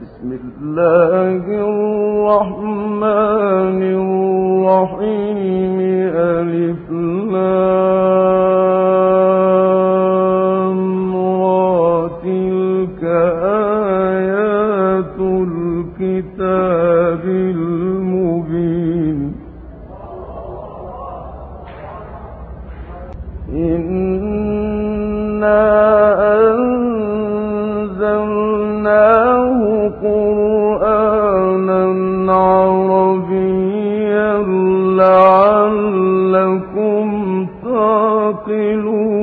بسم الله الرحمن الرحيم. ألف لام را تلك آيات الكتاب المبين. إنا أنزلناه قرآنا عربيا لعلكم تعقلون.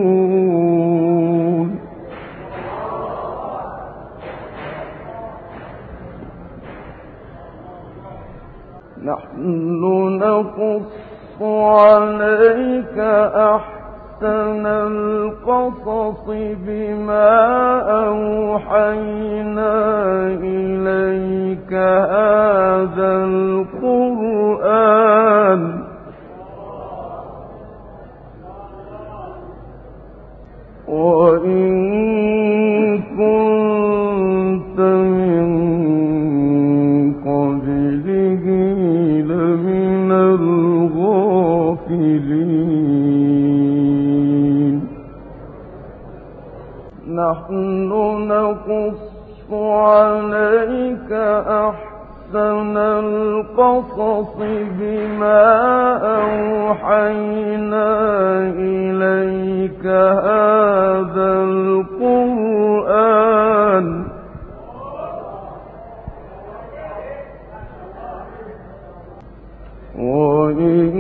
نحن نقص عليك أحسن القصص بما أوحينا إليك هذا القرآن وإن كنت من قبله لمن الغافلين. نحن نقص عليك أحسن القصص بما أوحينا إليك هذا القرآن وإن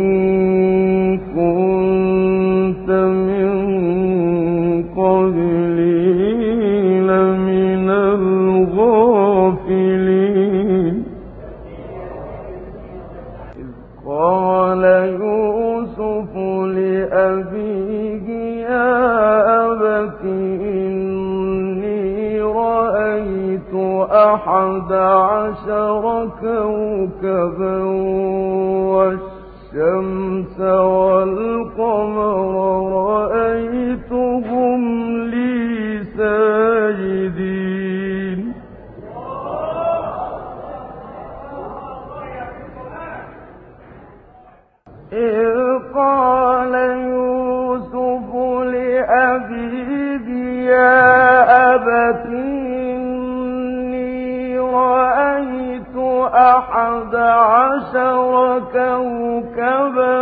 كنت من قبله لمن الغافلين. إذ قال يوسف لأبيه يا أبت إني رأيت 11 كوكبا والشمس والقمر رأيتهم لي ساجدين. إذ قال يوسف لأبيه يا أبت إني رأيت 11 كوكبا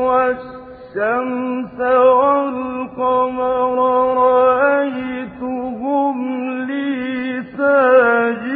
والشمس والقمر رأيتهم لي ساجدين.